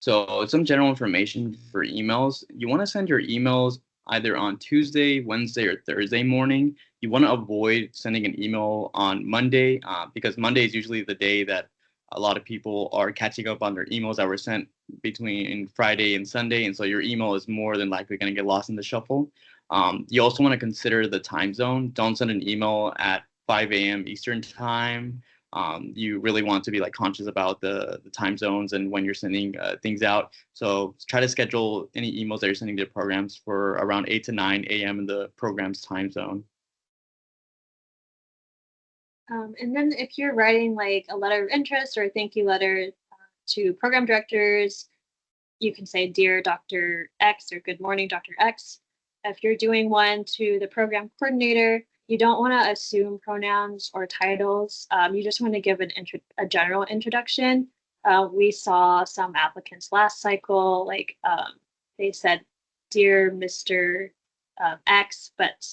So some general information for emails. You want to send your emails either on Tuesday, Wednesday, or Thursday morning. You want to avoid sending an email on Monday because Monday is usually the day that a lot of people are catching up on their emails that were sent between Friday and Sunday. And so your email is more than likely going to get lost in the shuffle. You also want to consider the time zone. Don't send an email at 5 a.m. Eastern time. You really want to be like conscious about the time zones and when you're sending things out. So try to schedule any emails that you're sending to programs for around 8 to 9 a.m. in the program's time zone. And then if you're writing like a letter of interest or a thank you letter to program directors, you can say, Dear Dr. X or Good morning, Dr. X. If you're doing one to the program coordinator, you don't want to assume pronouns or titles. You just want to give a general introduction. We saw some applicants last cycle, like they said, Dear Mr. X, but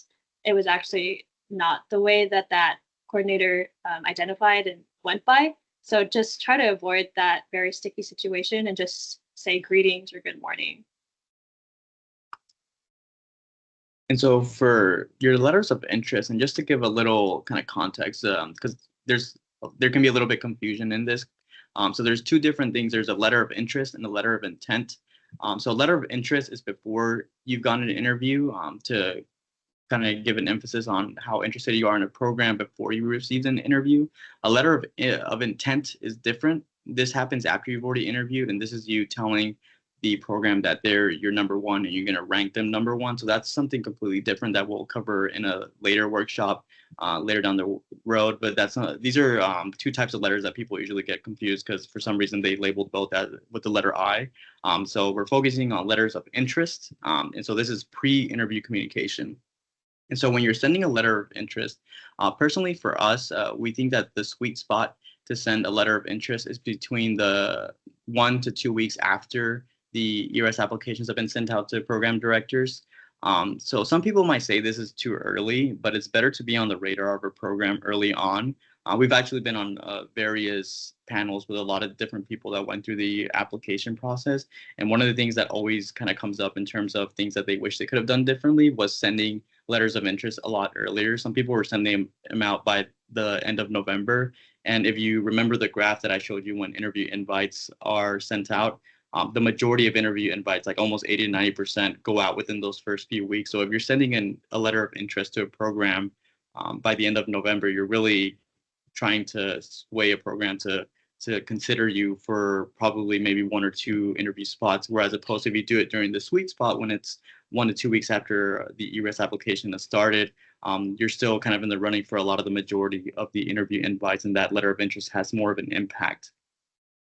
it was actually not the way that that coordinator identified and went by. So just try to avoid that very sticky situation and just say greetings or good morning. And so for your letters of interest, and just to give a little kind of context, because there can be a little bit confusion in this. So there's two different things. There's a letter of interest and a letter of intent. So a letter of interest is before you've gotten an interview, to kind of give an emphasis on how interested you are in a program before you receive an interview. A letter of intent is different. This happens after you've already interviewed, and this is you telling the program that they're your number one and you're going to rank them number one. So that's something completely different that we'll cover in a later workshop later down the road. But these are two types of letters that people usually get confused because for some reason they labeled both as with the letter I. So we're focusing on letters of interest. And so this is pre-interview communication. And so when you're sending a letter of interest, personally for us, we think that the sweet spot to send a letter of interest is between the 1 to 2 weeks after the ERS applications have been sent out to program directors. So some people might say this is too early, but it's better to be on the radar of a program early on. We've actually been on various panels with a lot of different people that went through the application process. And one of the things that always kind of comes up in terms of things that they wish they could have done differently was sending letters of interest a lot earlier. Some people were sending them out by the end of November. And if you remember the graph that I showed you when interview invites are sent out, the majority of interview invites, like almost 80 to 90%, go out within those first few weeks. So if you're sending in a letter of interest to a program by the end of November, you're really trying to sway a program to consider you for probably maybe 1 or 2 interview spots. Whereas opposed to if you do it during the sweet spot when it's 1 to 2 weeks after the ERS application has started, you're still kind of in the running for a lot of the majority of the interview invites, and that letter of interest has more of an impact.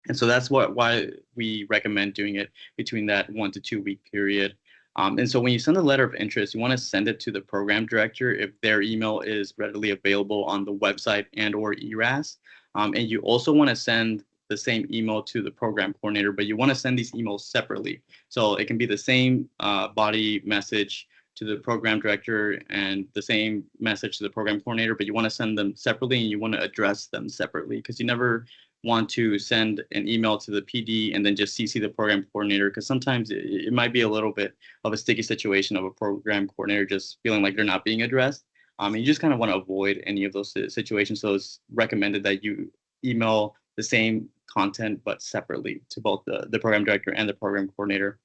And so that's why we recommend doing it between that 1 to 2 week period. And so when you send a letter of interest, you want to send it to the program director if their email is readily available on the website and or ERAS. And you also want to send the same email to the program coordinator, but you want to send these emails separately. So it can be the same body message to the program director and the same message to the program coordinator, but you want to send them separately and you want to address them separately because you never want to send an email to the PD and then just CC the program coordinator, because sometimes it might be a little bit of a sticky situation of a program coordinator just feeling like they're not being addressed. You just kind of want to avoid any of those situations. So it's recommended that you email the same content but separately to both the program director and the program coordinator.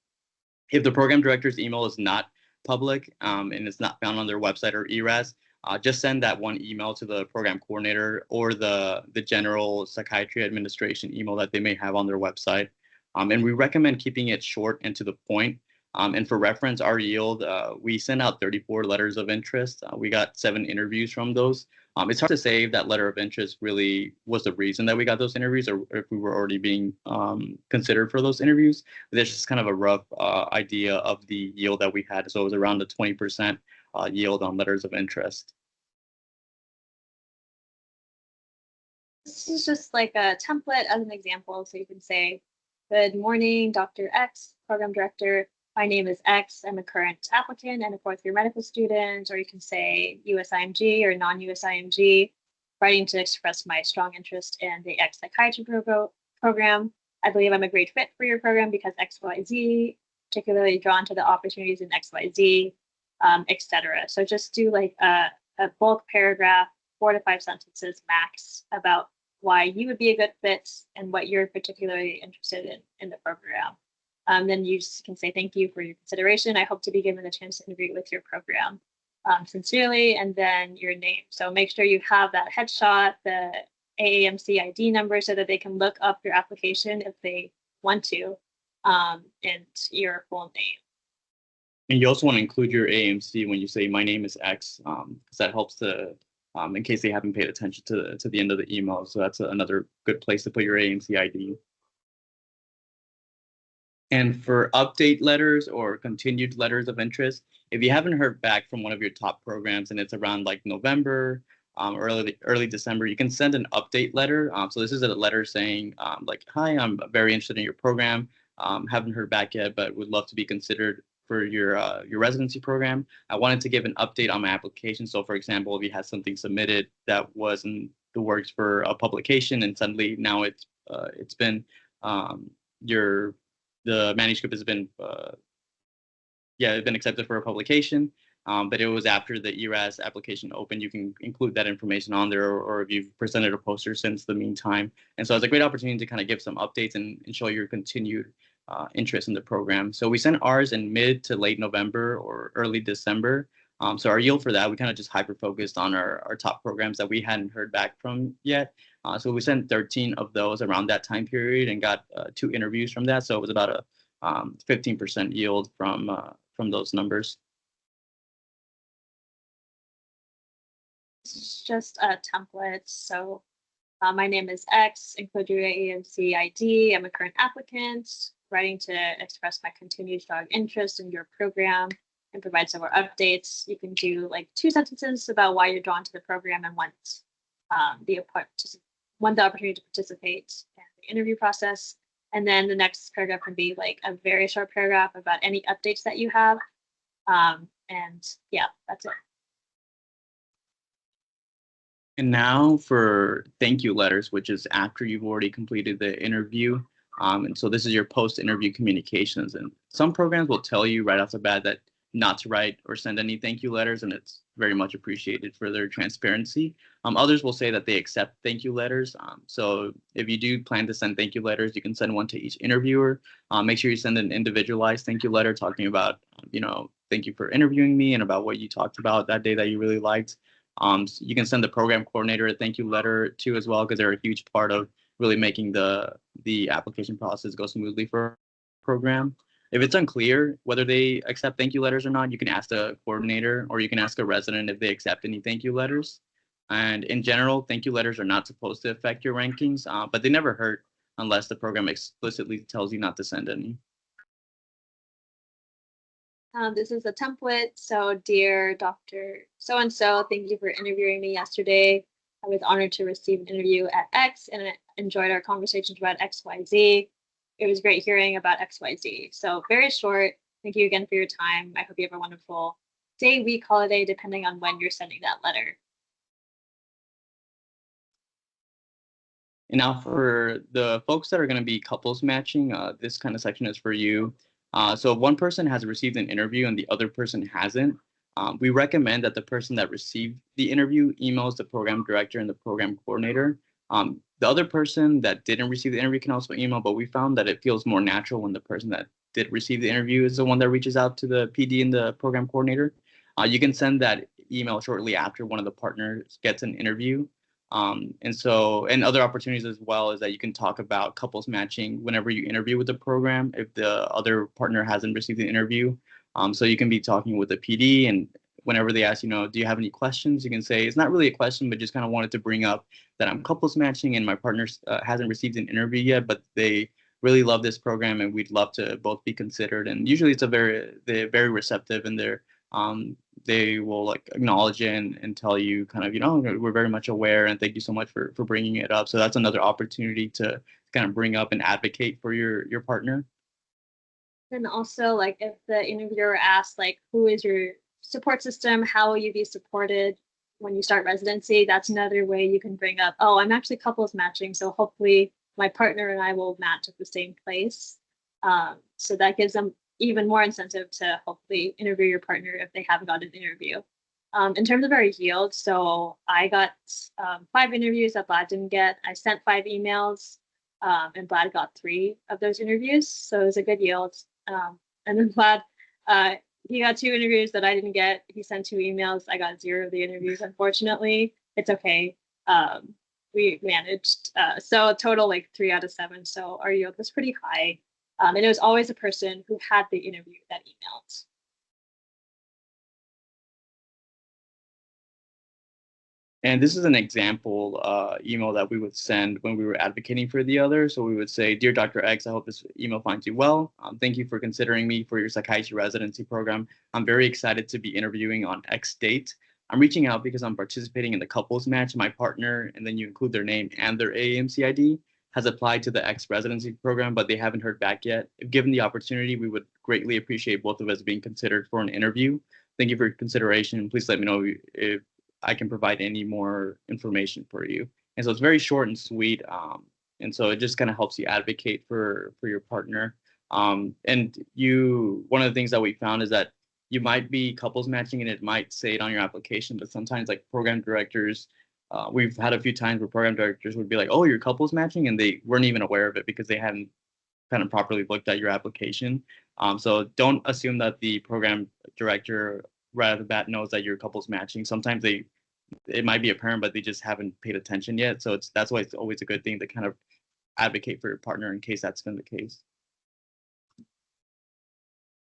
If the program director's email is not public and it's not found on their website or ERAS, just send that one email to the program coordinator or the general psychiatry administration email that they may have on their website. And we recommend keeping it short and to the point. And for reference, our yield, we sent out 34 letters of interest. We got 7 interviews from those. It's hard to say if that letter of interest really was the reason that we got those interviews or if we were already being considered for those interviews. But there's just kind of a rough idea of the yield that we had. So it was around the 20% yield on letters of interest. This is just like a template as an example. So you can say, good morning, Dr. X, program director. My name is X. I'm a current applicant and a 4th year medical student. Or you can say USIMG or non-USIMG, writing to express my strong interest in the X psychiatry program. I believe I'm a great fit for your program because XYZ, particularly drawn to the opportunities in XYZ, etc. So just do like a bulk paragraph, 4 to 5 sentences max about why you would be a good fit and what you're particularly interested in the program. Then you can say, thank you for your consideration. I hope to be given a chance to interview with your program. Sincerely, and then your name. So make sure you have that headshot, the AAMC ID number so that they can look up your application if they want to, and your full name. And you also want to include your AMC when you say my name is X, because that helps to, in case they haven't paid attention to the end of the email. So that's another good place to put your AMC ID. And for update letters or continued letters of interest, if you haven't heard back from one of your top programs and it's around like November, early December, you can send an update letter. So this is a letter saying like, hi, I'm very interested in your program. Haven't heard back yet, but would love to be considered for your residency program. I wanted to give an update on my application. So for example, if you had something submitted that was in the works for a publication and suddenly now it's been the manuscript has been it's been accepted for a publication, but it was after the ERAS application opened. You can include that information on there, or if you've presented a poster since the meantime. And so it's a great opportunity to kind of give some updates and show your continued interest in the program. So we sent ours in mid to late November or early December. So our yield for that, we kind of just hyper-focused on our top programs that we hadn't heard back from yet. So we sent 13 of those around that time period and got 2 interviews from that. So it was about a 15% yield from those numbers. It's just a template. So my name is X, include your AMC ID. I'm a current applicant, writing to express my continued strong interest in your program and provide several updates. You can do like 2 sentences about why you're drawn to the program and want the opportunity to participate in the interview process. And then the next paragraph can be like a very short paragraph about any updates that you have. And yeah, that's it. And now for thank you letters, which is after you've already completed the interview. And so this is your post-interview communications. And some programs will tell you right off the bat that not to write or send any thank you letters, and it's very much appreciated for their transparency. Others will say that they accept thank you letters. So if you do plan to send thank you letters, you can send one to each interviewer. Make sure you send an individualized thank you letter talking about, thank you for interviewing me and about what you talked about that day that you really liked. So you can send the program coordinator a thank you letter too as well, because they're a huge part of really making the application process go smoothly for a program. If it's unclear whether they accept thank you letters or not, you can ask the coordinator or you can ask a resident if they accept any thank you letters. And in general, thank you letters are not supposed to affect your rankings, but they never hurt unless the program explicitly tells you not to send any. This is a template. So, dear Dr. So-and-so, thank you for interviewing me yesterday. I was honored to receive an interview at X and enjoyed our conversations about XYZ. It was great hearing about XYZ. So very short. Thank you again for your time. I hope you have a wonderful day, week, holiday, depending on when you're sending that letter. And now for the folks that are going to be couples matching, this kind of section is for you. So if one person has received an interview and the other person hasn't, we recommend that the person that received the interview emails the program director and the program coordinator. The other person that didn't receive the interview can also email, but we found that it feels more natural when the person that did receive the interview is the one that reaches out to the PD and the program coordinator. You can send that email shortly after one of the partners gets an interview. And other opportunities as well is that you can talk about couples matching whenever you interview with the program if the other partner hasn't received the interview. So you can be talking with the PD, and whenever they ask, do you have any questions, you can say it's not really a question, but just kind of wanted to bring up that I'm couples matching and my partner hasn't received an interview yet, but they really love this program and we'd love to both be considered. And usually they're very receptive, and they will like acknowledge it and tell you kind of, we're very much aware and thank you so much for bringing it up. So that's another opportunity to kind of bring up and advocate for your partner. And also, like, if the interviewer asks, like, who is your support system? How will you be supported when you start residency? That's another way you can bring up, oh, I'm actually couples matching, so hopefully my partner and I will match at the same place. So that gives them even more incentive to hopefully interview your partner if they haven't got an interview. In terms of our yield, so I got 5 interviews that Vlad didn't get. I sent 5 emails, and Vlad got 3 of those interviews, so it was a good yield. And then Vlad, he got 2 interviews that I didn't get. He sent 2 emails. I got 0 of the interviews, unfortunately. It's okay. we managed. So total like 3 out of 7. So our yield was pretty high. And it was always a person who had the interview that emailed. And this is an example email that we would send when we were advocating for the other. So we would say, "Dear Dr. X, I hope this email finds you well. Thank you for considering me for your psychiatry residency program. I'm very excited to be interviewing on X date. I'm reaching out because I'm participating in the couples match. My partner," and then you include their name and their AAMC ID, "has applied to the X residency program, but they haven't heard back yet. If given the opportunity, we would greatly appreciate both of us being considered for an interview. Thank you for your consideration. Please let me know if I can provide any more information for you." And so it's very short and sweet. And so it just kind of helps you advocate for your partner. And one of the things that we found is that you might be couples matching and it might say it on your application, but sometimes like program directors, we've had a few times where program directors would be like, "Oh, you're couples matching," and they weren't even aware of it because they hadn't kind of properly looked at your application. So don't assume that the program director right off the bat knows that you're couples matching. Sometimes it might be apparent, but they just haven't paid attention yet. So that's why it's always a good thing to kind of advocate for your partner in case that's been the case.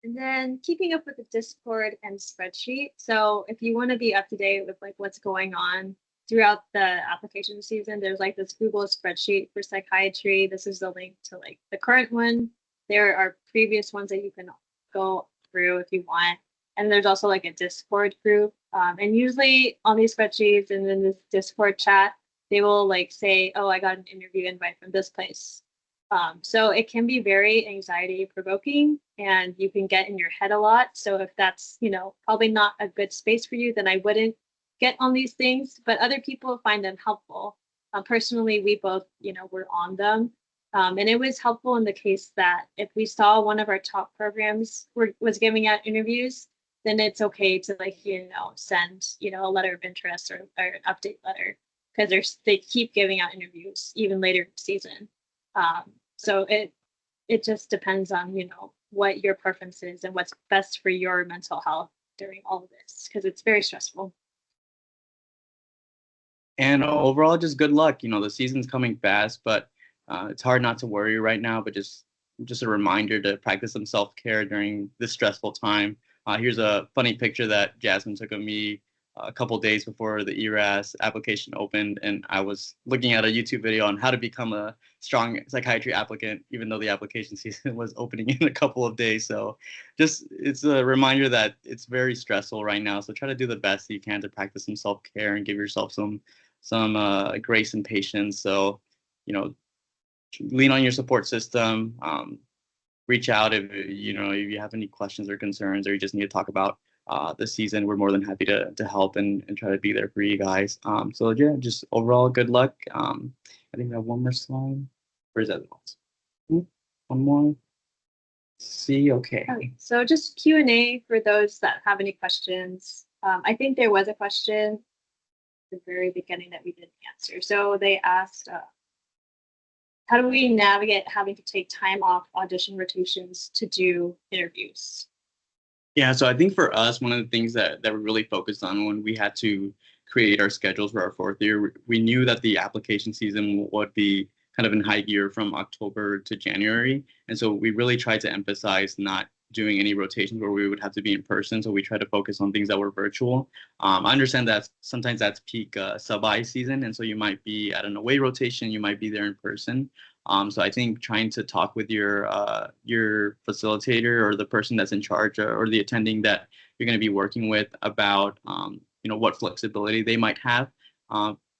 And then keeping up with the Discord and spreadsheet. So if you want to be up to date with like what's going on throughout the application season, there's like this Google spreadsheet for psychiatry. This is the link to like the current one. There are previous ones that you can go through if you want. And there's also like a Discord group. And usually on these spreadsheets and in this Discord chat, they will like say, "Oh, I got an interview invite from this place." So it can be very anxiety provoking and you can get in your head a lot. So if that's, probably not a good space for you, then I wouldn't get on these things, but other people find them helpful. Personally, we both, were on them. And it was helpful in the case that if we saw one of our top programs was giving out interviews, then it's okay to send, a letter of interest or an update letter because they keep giving out interviews even later in the season. So it just depends on, what your preference is and what's best for your mental health during all of this, because it's very stressful. And overall, just good luck. The season's coming fast, but it's hard not to worry right now. But just a reminder to practice some self-care during this stressful time. Here's a funny picture that Jasmine took of me a couple days before the ERAS application opened, and I was looking at a YouTube video on how to become a strong psychiatry applicant, even though the application season was opening in a couple of days. So it's a reminder that it's very stressful right now. So try to do the best that you can to practice some self-care and give yourself some grace and patience. So, lean on your support system. Reach out if you have any questions or concerns, or you just need to talk about the season. We're more than happy to help and try to be there for you guys. So yeah, just overall good luck. I think I have one more slide. Where's that? One more. See, okay. So just Q&A for those that have any questions. I think there was a question at the very beginning that we didn't answer. So they asked, how do we navigate having to take time off audition rotations to do interviews? Yeah, so I think for us, one of the things that we really focused on when we had to create our schedules for our fourth year, we knew that the application season would be kind of in high gear from October to January. And so we really tried to emphasize not doing any rotations where we would have to be in person. So we tried to focus on things that were virtual. I understand that sometimes that's peak sub-I season. And so you might be at an away rotation, you might be there in person. So I think trying to talk with your facilitator or the person that's in charge or the attending that you're going to be working with about what flexibility they might have.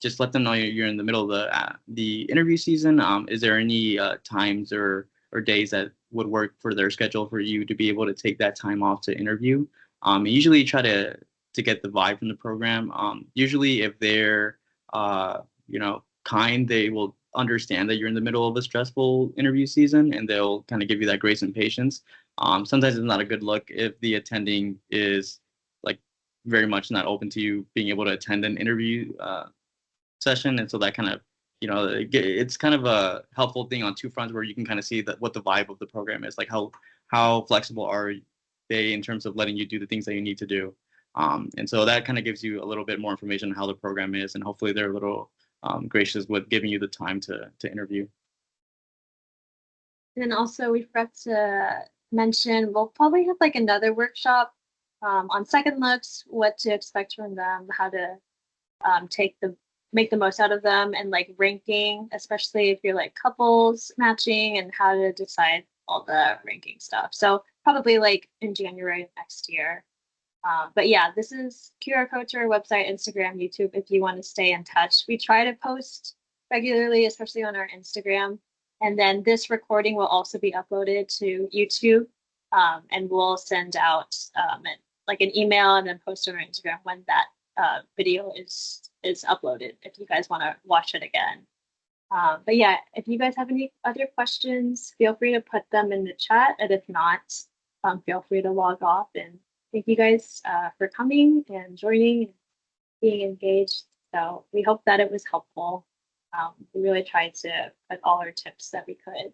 Just let them know you're in the middle of the interview season. Is there any times or days that would work for their schedule for you to be able to take that time off to interview? Usually try to get the vibe from the program. Usually if they're kind, they will understand that you're in the middle of a stressful interview season and they'll kind of give you that grace and patience. Sometimes it's not a good look if the attending is like very much not open to you being able to attend an interview session. And so that kind of, it's kind of a helpful thing on two fronts where you can kind of see what the vibe of the program is, like how flexible are they in terms of letting you do the things that you need to do. And so that kind of gives you a little bit more information on how the program is, and hopefully they're a little gracious with giving you the time to interview. And then also we forgot to mention we'll probably have like another workshop on second looks, what to expect from them, how to make the most out of them, and like ranking, especially if you're like couples matching, and how to decide all the ranking stuff. So probably like in January of next year. But yeah, this is QR code to our website, Instagram, YouTube, if you want to stay in touch. We try to post regularly, especially on our Instagram. And then this recording will also be uploaded to YouTube. And we'll send out like an email and then post on our Instagram when that video is uploaded if you guys want to watch it again. But yeah, if you guys have any other questions, feel free to put them in the chat. And if not, feel free to log off. And thank you guys for coming and joining and being engaged. So we hope that it was helpful. We really tried to put all our tips that we could